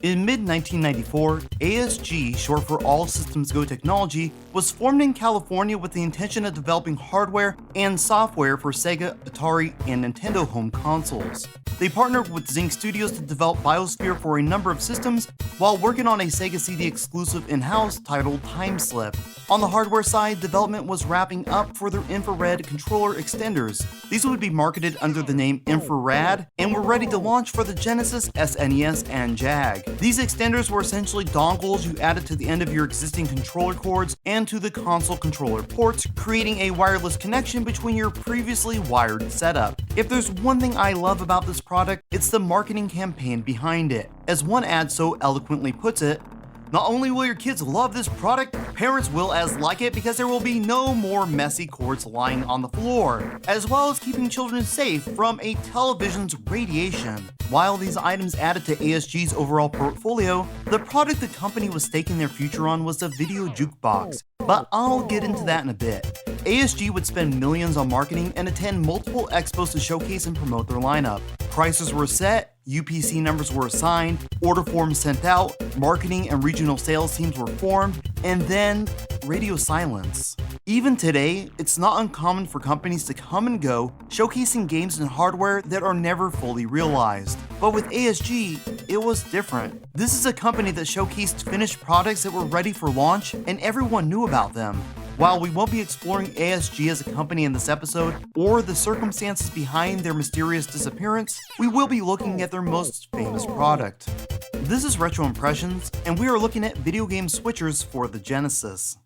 In mid-1994, ASG, short for All Systems Go Technology, was formed in California with the intention of developing hardware and software for Sega, Atari, and Nintendo home consoles. They partnered with Zynq Studios to develop Biosphere for a number of systems while working on a Sega CD exclusive in-house titled Timeslip. On the hardware side, development was wrapping up for their infrared controller extenders. These would be marketed under the name Infrared and were ready to launch for the Genesis, SNES, and JAG. These extenders were essentially dongles you added to the end of your existing controller cords and to the console controller ports, creating a wireless connection between your previously wired setup. If there's one thing I love about this product, it's the marketing campaign behind it. As one ad so eloquently puts it, not only will your kids love this product, parents will as like it because there will be no more messy cords lying on the floor, as well as keeping children safe from a television's radiation. While these items added to ASG's overall portfolio, the product the company was staking their future on was the video jukebox, but I'll get into that in a bit. ASG would spend millions on marketing and attend multiple expos to showcase and promote their lineup. Prices were set, UPC numbers were assigned, order forms sent out, marketing and regional sales teams were formed, and then radio silence. Even today, it's not uncommon for companies to come and go, showcasing games and hardware that are never fully realized. But with ASG, it was different. This is a company that showcased finished products that were ready for launch, and everyone knew about them. While we won't be exploring ASG as a company in this episode, or the circumstances behind their mysterious disappearance, we will be looking at their most famous product. This is Retro Impressions, and we are looking at video game switchers for the Genesis.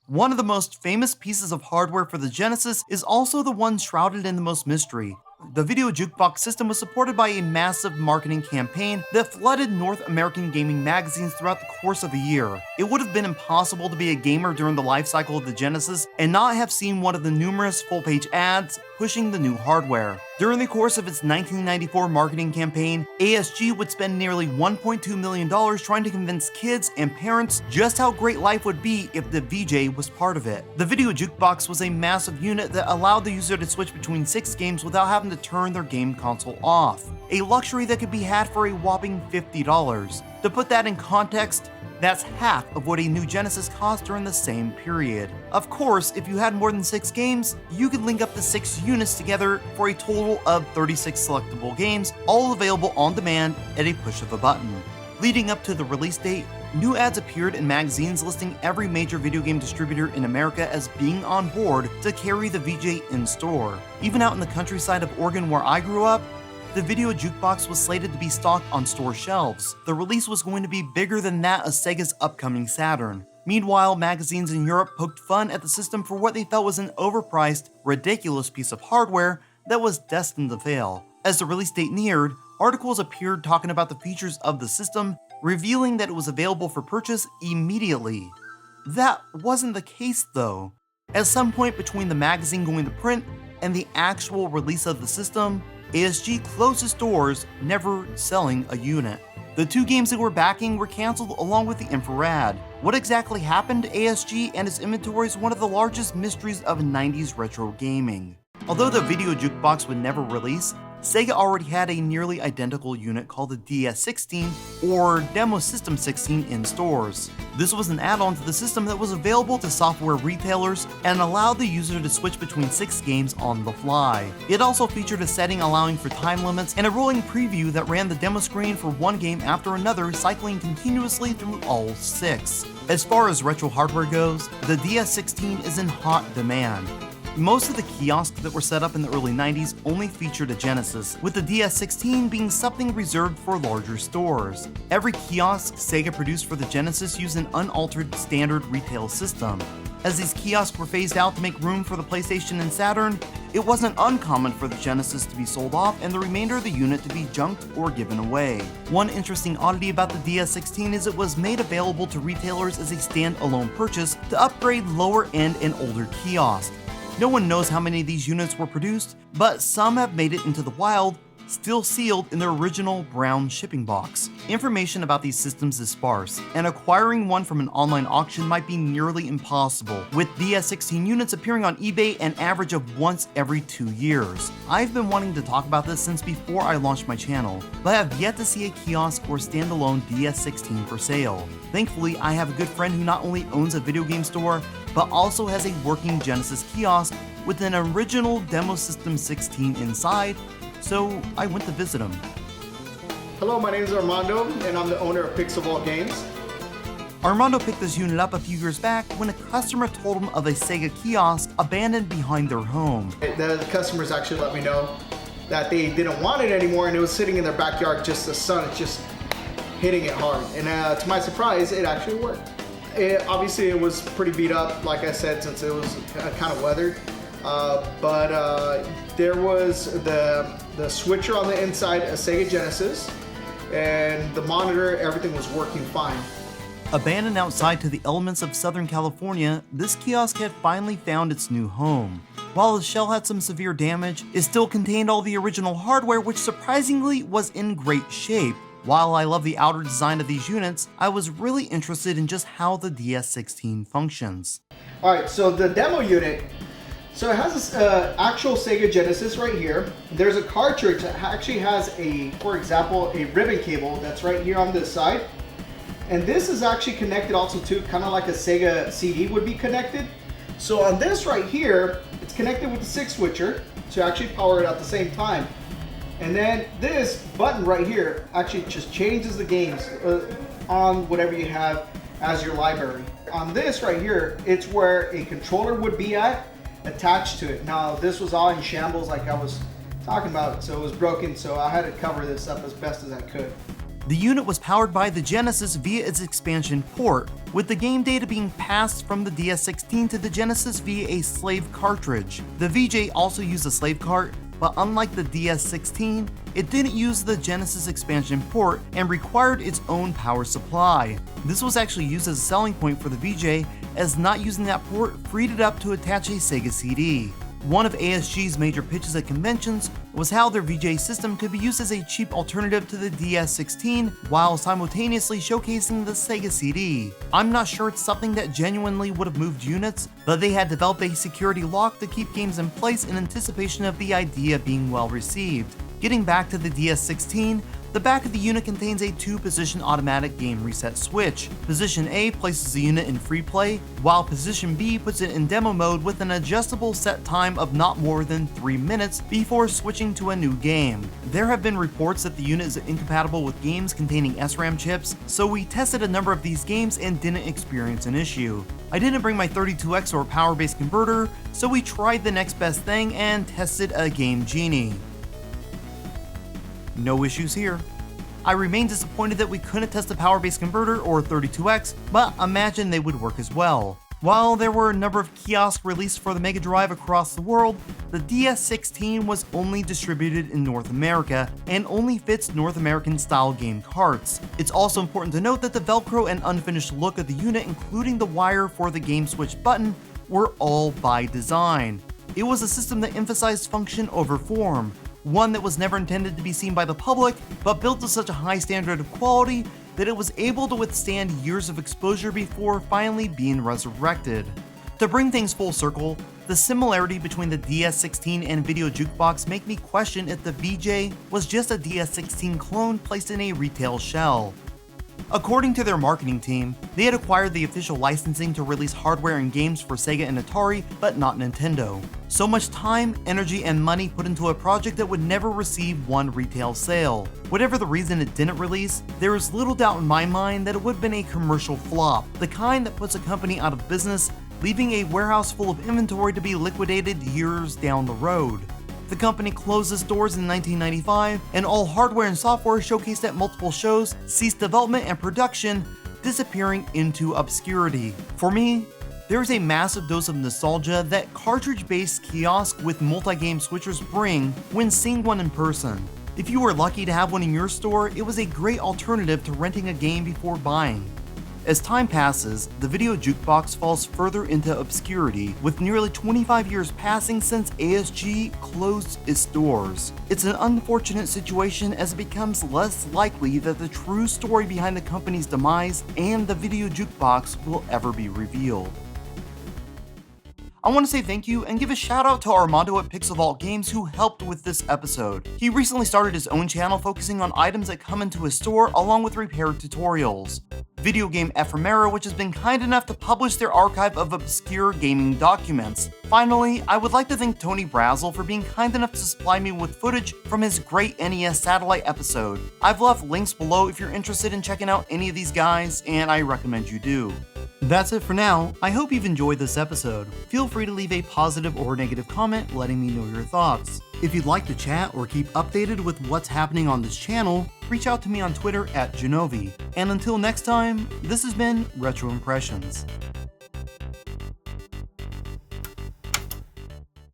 One of the most famous pieces of hardware for the Genesis is also the one shrouded in the most mystery. The video jukebox system was supported by a massive marketing campaign that flooded North American gaming magazines throughout the course of a year. It would have been impossible to be a gamer during the life cycle of the Genesis and not have seen one of the numerous full-page ads pushing the new hardware. During the course of its 1994 marketing campaign, ASG would spend nearly $1.2 million trying to convince kids and parents just how great life would be if the VJ was part of it. The video jukebox was a massive unit that allowed the user to switch between 6 games without having to turn their game console off, a luxury that could be had for a whopping $50. To put that in context, that's half of what a new Genesis cost during the same period. Of course, if you had more than 6 games, you could link up the 6 units together for a total of 36 selectable games, all available on demand at a push of a button. Leading up to the release date, new ads appeared in magazines listing every major video game distributor in America as being on board to carry the VJ in-store. Even out in the countryside of Oregon where I grew up, the video jukebox was slated to be stocked on store shelves. The release was going to be bigger than that of Sega's upcoming Saturn. Meanwhile, magazines in Europe poked fun at the system for what they felt was an overpriced, ridiculous piece of hardware that was destined to fail. As the release date neared, articles appeared talking about the features of the system, revealing that it was available for purchase immediately. That wasn't the case though. At some point between the magazine going to print and the actual release of the system, ASG closed its doors, never selling a unit. The 2 games they were backing were cancelled along with the Infrared. What exactly happened to ASG and its inventory is one of the largest mysteries of 90s retro gaming. Although the video jukebox would never release, Sega already had a nearly identical unit called the DS-16 or Demo System 16 in stores. This was an add-on to the system that was available to software retailers and allowed the user to switch between 6 games on the fly. It also featured a setting allowing for time limits and a rolling preview that ran the demo screen for one game after another, cycling continuously through all 6. As far as retro hardware goes, the DS-16 is in hot demand. Most of the kiosks that were set up in the early 90s only featured a Genesis, with the DS-16 being something reserved for larger stores. Every kiosk Sega produced for the Genesis used an unaltered standard retail system. As these kiosks were phased out to make room for the PlayStation and Saturn, it wasn't uncommon for the Genesis to be sold off and the remainder of the unit to be junked or given away. One interesting oddity about the DS-16 is it was made available to retailers as a standalone purchase to upgrade lower-end and older kiosks. No one knows how many of these units were produced, but some have made it into the wild, still sealed in their original brown shipping box. Information about these systems is sparse, and acquiring one from an online auction might be nearly impossible, with DS-16 units appearing on eBay an average of once every 2 years. I've been wanting to talk about this since before I launched my channel, but have yet to see a kiosk or standalone DS-16 for sale. Thankfully, I have a good friend who not only owns a video game store, but also has a working Genesis kiosk with an original Demo System 16 inside, so I went to visit him. Hello, my name is Armando, and I'm the owner of Pixel Vault Games. Armando picked this unit up a few years back when a customer told him of a Sega kiosk abandoned behind their home. The customers actually let me know that they didn't want it anymore, and it was sitting in their backyard, just the sun is just hitting it hard. And to my surprise, it actually worked. Obviously, it was pretty beat up, like I said, since it was kind of weathered. But there was the switcher on the inside, a Sega Genesis, and the monitor, everything was working fine. Abandoned outside to the elements of Southern California, this kiosk had finally found its new home. While the shell had some severe damage, it still contained all the original hardware, which surprisingly was in great shape. While I love the outer design of these units, I was really interested in just how the DS-16 functions. Alright, so the demo unit, so it has this actual Sega Genesis right here. There's a cartridge that actually has for example, a ribbon cable that's right here on this side. And this is actually connected also to kind of like a Sega CD would be connected. So on this right here, it's connected with the 6 switcher to actually power it at the same time. And then this button right here actually just changes the games on whatever you have as your library. On this right here, it's where a controller would be attached to it. Now this was all in shambles like I was talking about, so it was broken, so I had to cover this up as best as I could. The unit was powered by the Genesis via its expansion port, with the game data being passed from the DS-16 to the Genesis via a slave cartridge. The VJ also used a slave cart, but unlike the DS-16, it didn't use the Genesis expansion port and required its own power supply. This was actually used as a selling point for the VJ, as not using that port freed it up to attach a Sega CD. One of ASG's major pitches at conventions was how their VJ system could be used as a cheap alternative to the DS-16 while simultaneously showcasing the Sega CD. I'm not sure it's something that genuinely would have moved units, but they had developed a security lock to keep games in place in anticipation of the idea being well received. Getting back to the DS-16, the back of the unit contains a 2-position automatic game reset switch. Position A places the unit in free play, while Position B puts it in demo mode with an adjustable set time of not more than 3 minutes before switching to a new game. There have been reports that the unit is incompatible with games containing SRAM chips, so we tested a number of these games and didn't experience an issue. I didn't bring my 32X or power-based converter, so we tried the next best thing and tested a Game Genie. No issues here. I remain disappointed that we couldn't test a power-based converter or 32X, but imagine they would work as well. While there were a number of kiosks released for the Mega Drive across the world, the DS-16 was only distributed in North America and only fits North American style game carts. It's also important to note that the Velcro and unfinished look of the unit, including the wire for the game switch button, were all by design. It was a system that emphasized function over form, one that was never intended to be seen by the public, but built to such a high standard of quality that it was able to withstand years of exposure before finally being resurrected. To bring things full circle, the similarity between the DS-16 and Video Jukebox make me question if the VJ was just a DS-16 clone placed in a retail shell. According to their marketing team, they had acquired the official licensing to release hardware and games for Sega and Atari, but not Nintendo. So much time, energy, and money put into a project that would never receive one retail sale. Whatever the reason it didn't release, there is little doubt in my mind that it would have been a commercial flop, the kind that puts a company out of business, leaving a warehouse full of inventory to be liquidated years down the road. The company closed its doors in 1995, and all hardware and software showcased at multiple shows ceased development and production, disappearing into obscurity. For me, there is a massive dose of nostalgia that cartridge-based kiosks with multi-game switchers bring when seeing one in person. If you were lucky to have one in your store, it was a great alternative to renting a game before buying. As time passes, the video jukebox falls further into obscurity, with nearly 25 years passing since ASG closed its doors. It's an unfortunate situation as it becomes less likely that the true story behind the company's demise and the video jukebox will ever be revealed. I want to say thank you and give a shout out to Armando at Pixel Vault Games who helped with this episode. He recently started his own channel focusing on items that come into his store along with repair tutorials. Video Game Ephemera, which has been kind enough to publish their archive of obscure gaming documents. Finally, I would like to thank Tony Brazel for being kind enough to supply me with footage from his great NES Satellite episode. I've left links below if you're interested in checking out any of these guys, and I recommend you do. That's it for now. I hope you've enjoyed this episode. Feel free to leave a positive or negative comment letting me know your thoughts. If you'd like to chat or keep updated with what's happening on this channel, reach out to me on Twitter at Jenovi. And until next time, this has been Retro Impressions.